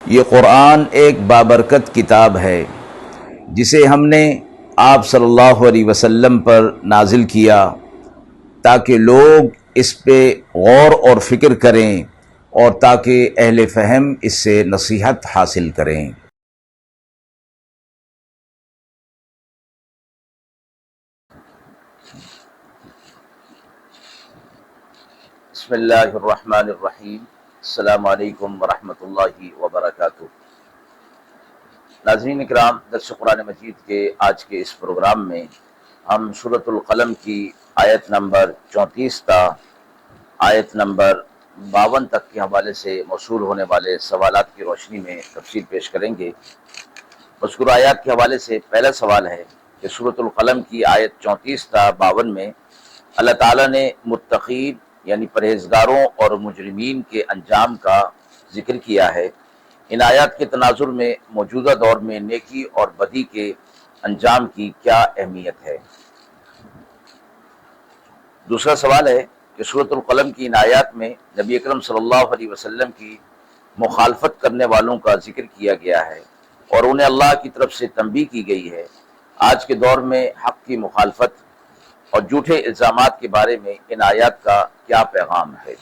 یہ قرآن ایک بابرکت کتاب ہے جسے ہم نے آپ صلی اللہ علیہ وسلم پر نازل کیا تاکہ لوگ اس پہ غور اور فکر کریں اور تاکہ اہل فہم اس سے نصیحت حاصل کریں۔ بسم اللہ الرحمن الرحیم۔ السلام علیکم ورحمۃ اللہ وبرکاتہ۔ ناظرین اکرام، درس قرآن مجید کے آج کے اس پروگرام میں ہم سورۃ القلم کی آیت نمبر 34 تا آیت نمبر 52 تک کے حوالے سے موصول ہونے والے سوالات کی روشنی میں تفصیل پیش کریں گے۔ مذکورہ آیات کے حوالے سے پہلا سوال ہے کہ سورۃ القلم کی آیت 34 تا 52 میں اللہ تعالیٰ نے متقین یعنی پرہیزگاروں اور مجرمین کے انجام کا ذکر کیا ہے۔ ان آیات کے تناظر میں موجودہ دور میں نیکی اور بدی کے انجام کی کیا اہمیت ہے؟ دوسرا سوال ہے کہ سورۃ القلم کی ان آیات میں نبی اکرم صلی اللہ علیہ وسلم کی مخالفت کرنے والوں کا ذکر کیا گیا ہے اور انہیں اللہ کی طرف سے تنبیہ کی گئی ہے۔ آج کے دور میں حق کی مخالفت اور جھوٹے الزامات کے بارے میں ان آیات کا کیا پیغام ہے؟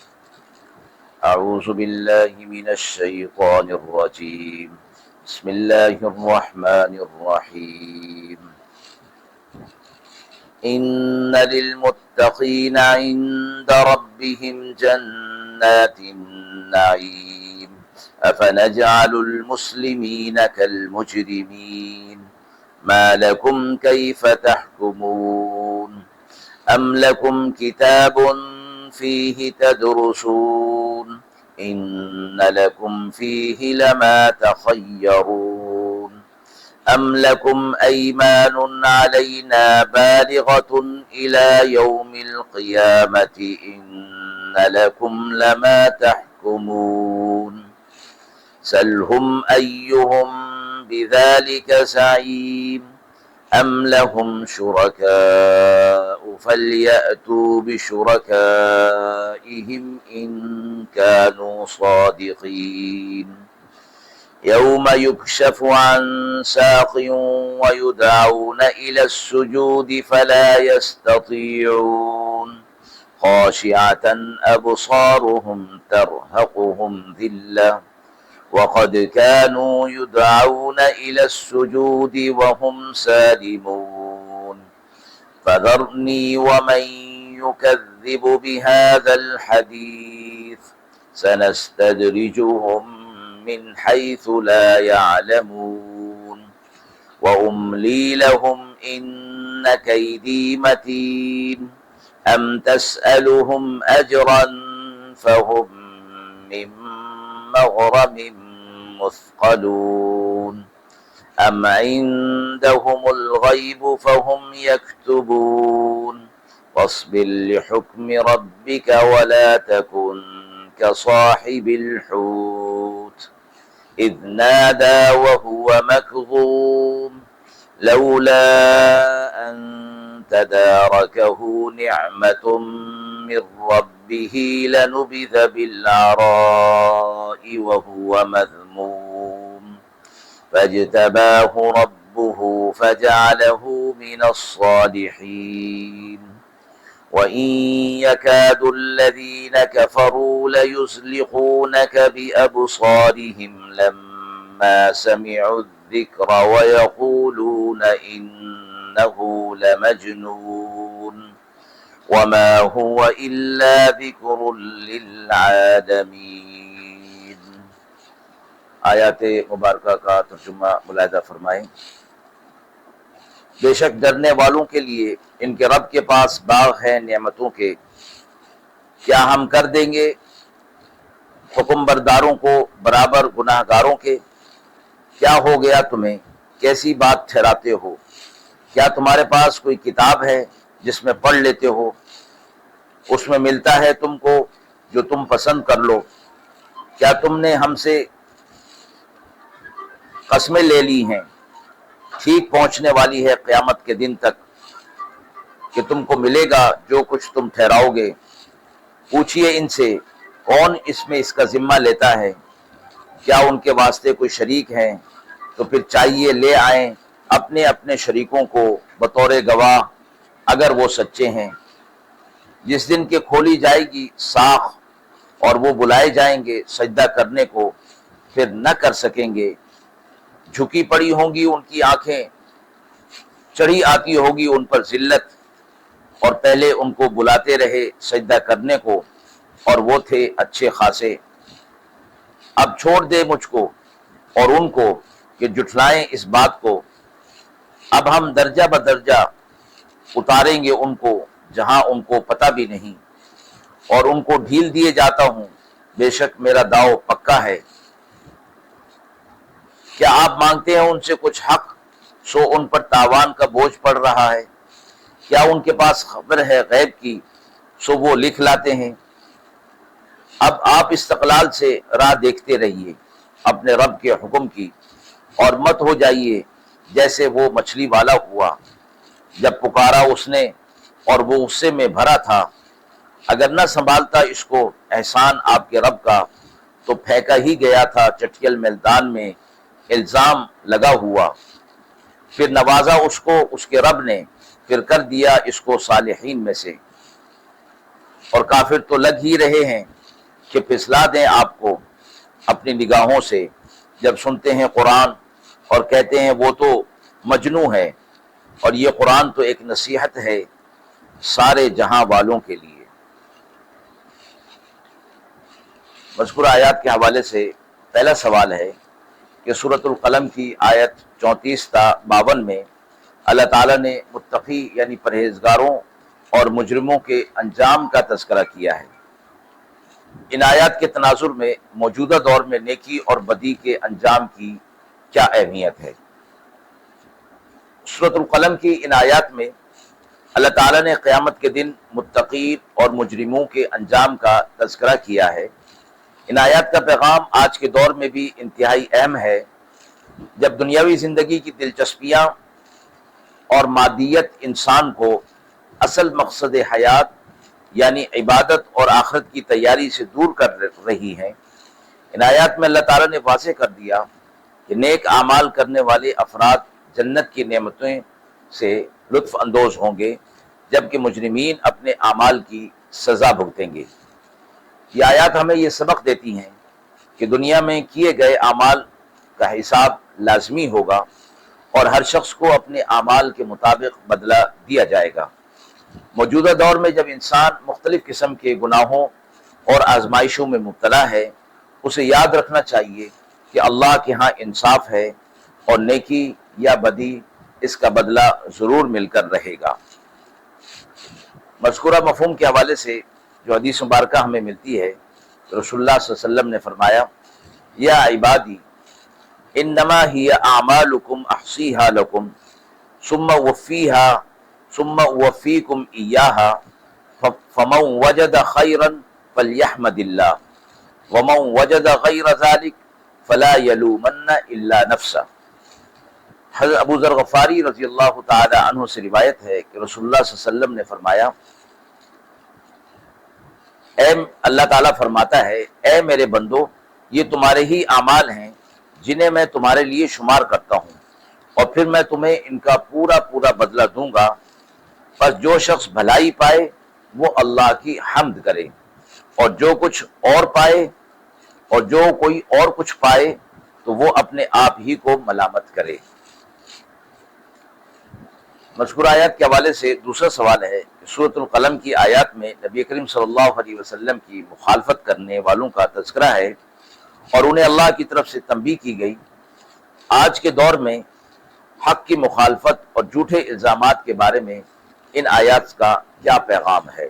اعوذ باللہ من الشیطان الرجیم، بسم اللہ الرحمن الرحیم۔ ان للمتقین عند ربهم جنات النعیم افنجعل المسلمین كالمجرمین ما لكم كيف تحكمون ام لكم كتاب فيه تدرسون ان لكم فيه لما تخيرون ام لكم ايمان علينا بالغة الى يوم القيامة ان لكم لما تحكمون سلهم ايهم بذلك زعيم ام لهم شركاء فليأتوا بشركائهم ان كانوا صادقين يوم يكشف عن ساق ويدعون الى السجود فلا يستطيعون خاشعة ابصارهم ترهقهم ذلة وقد كانوا يدعون إلى السجود وهم سالمون فذرني ومن يكذب بهذا الحديث سنستدرجهم من حيث لا يعلمون وأملي لهم إن كيدي متين أم تسألهم أجرا فهم من مغرم مثقلون أم عندهم الغيب فهم يكتبون واصبر لحكم ربك ولا تكن كصاحب الحوت إذ نادى وهو مكظوم لولا أن تداركه نعمة من ربه لنبذ بالعراء وهو مذموم فاجتباه ربه فجعله من الصالحين وإن يكاد الذين كفروا ليزلقونك بأبصارهم لما سمعوا الذكر ويقولون إنه لمجنون وما هو إلا ذكر للعالمين۔ آیات مبارکہ کا ترجمہ ملاحظہ فرمائیں۔ بے شک ڈرنے والوں کے لیے ان کے رب کے پاس باغ ہیں نعمتوں کے، کیا ہم کر دیں گے حکم برداروں کو برابر گناہ گاروں کے؟ کیا ہو گیا تمہیں، کیسی بات ٹھہراتے ہو؟ کیا تمہارے پاس کوئی کتاب ہے جس میں پڑھ لیتے ہو؟ اس میں ملتا ہے تم کو جو تم پسند کر لو۔ کیا تم نے ہم سے قسمیں لے لی ہیں؟ ٹھیک پہنچنے والی ہے قیامت کے دن تک کہ تم کو ملے گا جو کچھ تم ٹھہراؤ گے۔ پوچھئے ان سے کون اس میں اس کا ذمہ لیتا ہے؟ کیا ان کے واسطے کوئی شریک ہیں؟ تو پھر چاہیے لے آئیں اپنے اپنے شریکوں کو بطور گواہ اگر وہ سچے ہیں۔ جس دن کہ کھولی جائے گی ساخ اور وہ بلائے جائیں گے سجدہ کرنے کو، پھر نہ کر سکیں گے۔ جھکی پڑی ہوں گی ان کی آنکھیں، چڑھی آتی ہوگی ان پر ذلت، اور پہلے ان کو بلاتے رہے سجدہ کرنے کو اور وہ تھے اچھے خاصے۔ اب چھوڑ دے مجھ کو اور ان کو کہ جھٹلائیں اس بات کو، اب ہم درجہ بدرجہ اتاریں گے ان کو جہاں ان کو پتہ بھی نہیں، اور ان کو ڈھیل دیے جاتا ہوں، بے شک میرا داؤ پکا ہے۔ کیا آپ مانگتے ہیں ان سے کچھ حق، سو ان پر تاوان کا بوجھ پڑ رہا ہے؟ کیا ان کے پاس خبر ہے غیب کی، سو وہ لکھ لاتے ہیں۔ اب آپ استقلال سے راہ دیکھتے رہیے اپنے رب کے حکم کی، اور مت ہو جائیے جیسے وہ مچھلی والا ہوا جب پکارا اس نے اور وہ غصے میں بھرا تھا۔ اگر نہ سنبھالتا اس کو احسان آپ کے رب کا، تو پھینکا ہی گیا تھا چٹکل میدان میں الزام لگا ہوا۔ پھر نوازا اس کو اس کے رب نے، پھر کر دیا اس کو صالحین میں سے۔ اور کافر تو لگ ہی رہے ہیں کہ پھسلا دیں آپ کو اپنی نگاہوں سے جب سنتے ہیں قرآن، اور کہتے ہیں وہ تو مجنوں ہے، اور یہ قرآن تو ایک نصیحت ہے سارے جہاں والوں کے لیے۔ مذکورہ آیات کے حوالے سے پہلا سوال ہے کہ سورۃ القلم کی آیت 34 تا 52 میں اللہ تعالیٰ نے متقی یعنی پرہیزگاروں اور مجرموں کے انجام کا تذکرہ کیا ہے۔ ان آیات کے تناظر میں موجودہ دور میں نیکی اور بدی کے انجام کی کیا اہمیت ہے؟ سورۃ القلم کی ان آیات میں اللہ تعالیٰ نے قیامت کے دن متقین اور مجرموں کے انجام کا تذکرہ کیا ہے۔ ان آیات کا پیغام آج کے دور میں بھی انتہائی اہم ہے، جب دنیاوی زندگی کی دلچسپیاں اور مادیت انسان کو اصل مقصد حیات یعنی عبادت اور آخرت کی تیاری سے دور کر رہی ہیں۔ ان آیات میں اللہ تعالیٰ نے واضح کر دیا کہ نیک اعمال کرنے والے افراد جنت کی نعمتوں سے لطف اندوز ہوں گے، جبکہ مجرمین اپنے اعمال کی سزا بھگتیں گے۔ یہ آیات ہمیں یہ سبق دیتی ہیں کہ دنیا میں کیے گئے اعمال کا حساب لازمی ہوگا، اور ہر شخص کو اپنے اعمال کے مطابق بدلہ دیا جائے گا۔ موجودہ دور میں جب انسان مختلف قسم کے گناہوں اور آزمائشوں میں مبتلا ہے، اسے یاد رکھنا چاہیے کہ اللہ کے ہاں انصاف ہے، اور نیکی یا بدی اس کا بدلہ ضرور مل کر رہے گا۔ مذکورہ مفہوم کے حوالے سے جو حدیث مبارکہ ہمیں ملتی ہے، رسول اللہ صلی اللہ علیہ وسلم نے فرمایا، یا عبادی انما ہی اعمالکم احصیہا لکم ثم اوفیکم ایہا فمن وجد خیرا فلیحمد اللہ ومن وجد غیر ذلک فلا یلومن الا نفسہ۔ حضرت ابو ذر غفاری رضی اللہ تعالی عنہ سے روایت ہے کہ رسول اللہ صلی اللہ علیہ وسلم نے فرمایا، اللہ تعالیٰ فرماتا ہے، اے میرے بندو، یہ تمہارے ہی اعمال ہیں جنہیں میں تمہارے لیے شمار کرتا ہوں، اور پھر میں تمہیں ان کا پورا پورا بدلہ دوں گا۔ پس جو شخص بھلائی پائے وہ اللہ کی حمد کرے، اور جو کچھ اور پائے اور جو کوئی اور کچھ پائے تو وہ اپنے آپ ہی کو ملامت کرے۔ مذکورہ آیات کے حوالے سے دوسرا سوال ہے کہ سورۃ القلم کی آیات میں نبی کریم صلی اللہ علیہ وسلم کی مخالفت کرنے والوں کا تذکرہ ہے، اور انہیں اللہ کی طرف سے تنبیہ کی گئی۔ آج کے دور میں حق کی مخالفت اور جھوٹے الزامات کے بارے میں ان آیات کا کیا پیغام ہے؟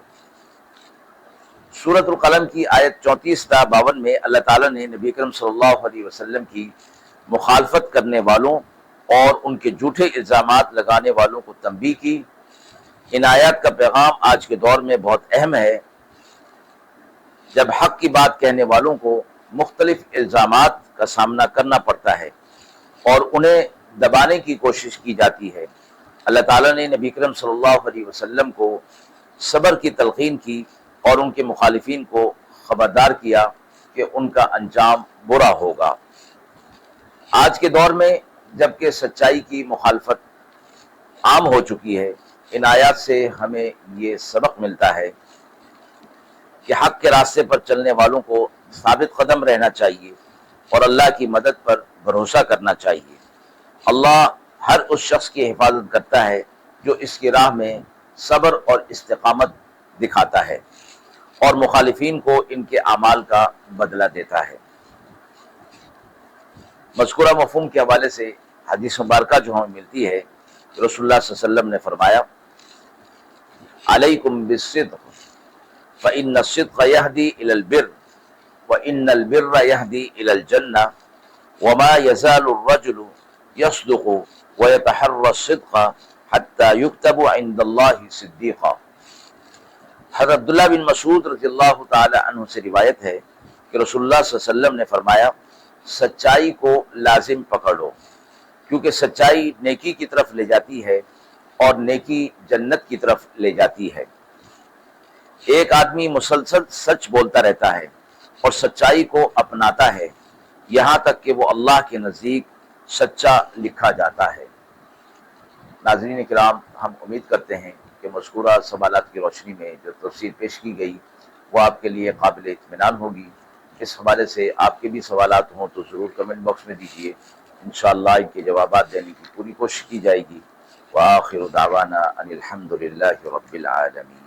سورۃ القلم کی آیت 34 تا 52 میں اللہ تعالیٰ نے نبی کریم صلی اللہ علیہ وسلم کی مخالفت کرنے والوں اور ان کے جھوٹے الزامات لگانے والوں کو تنبیہ کی۔ ان آیات کا پیغام آج کے دور میں بہت اہم ہے، جب حق کی بات کہنے والوں کو مختلف الزامات کا سامنا کرنا پڑتا ہے اور انہیں دبانے کی کوشش کی جاتی ہے۔ اللہ تعالیٰ نے نبی کریم صلی اللہ علیہ وسلم کو صبر کی تلقین کی اور ان کے مخالفین کو خبردار کیا کہ ان کا انجام برا ہوگا۔ آج کے دور میں جبکہ سچائی کی مخالفت عام ہو چکی ہے، ان آیات سے ہمیں یہ سبق ملتا ہے کہ حق کے راستے پر چلنے والوں کو ثابت قدم رہنا چاہیے اور اللہ کی مدد پر بھروسہ کرنا چاہیے۔ اللہ ہر اس شخص کی حفاظت کرتا ہے جو اس کی راہ میں صبر اور استقامت دکھاتا ہے اور مخالفین کو ان کے اعمال کا بدلہ دیتا ہے۔ مذکورہ مفہوم کے حوالے سے حدیث مبارکہ جو ہمیں ملتی ہے، رسول اللہ صلی اللہ علیہ وسلم نے فرمایا، علیکم بالصدق فإن الصدق يهدي إلى البر وإن البر يهدي إلى الجنة وما يزال الرجل يصدق ويتحرى الصدق حتى يكتب عند الله صديقا۔ حضرت عبداللہ بن مسعود رضی اللہ تعالی عنہ سے روایت ہے کہ رسول اللہ صلی اللہ علیہ وسلم نے فرمایا، سچائی کو لازم پکڑو کیونکہ سچائی نیکی کی طرف لے جاتی ہے اور نیکی جنت کی طرف لے جاتی ہے۔ ایک آدمی مسلسل سچ بولتا رہتا ہے اور سچائی کو اپناتا ہے یہاں تک کہ وہ اللہ کے نزدیک سچا لکھا جاتا ہے۔ ناظرین کرام، ہم امید کرتے ہیں کہ مذکورہ سوالات کی روشنی میں جو تفصیل پیش کی گئی وہ آپ کے لیے قابل اطمینان ہوگی۔ اس حوالے سے آپ کے بھی سوالات ہوں تو ضرور کمنٹ باکس میں دیجیے، انشاءاللہ ان کے جوابات دینے کی پوری کوشش کی جائے گی۔ وآخر دعوانا ان الحمد للہ رب العالمین۔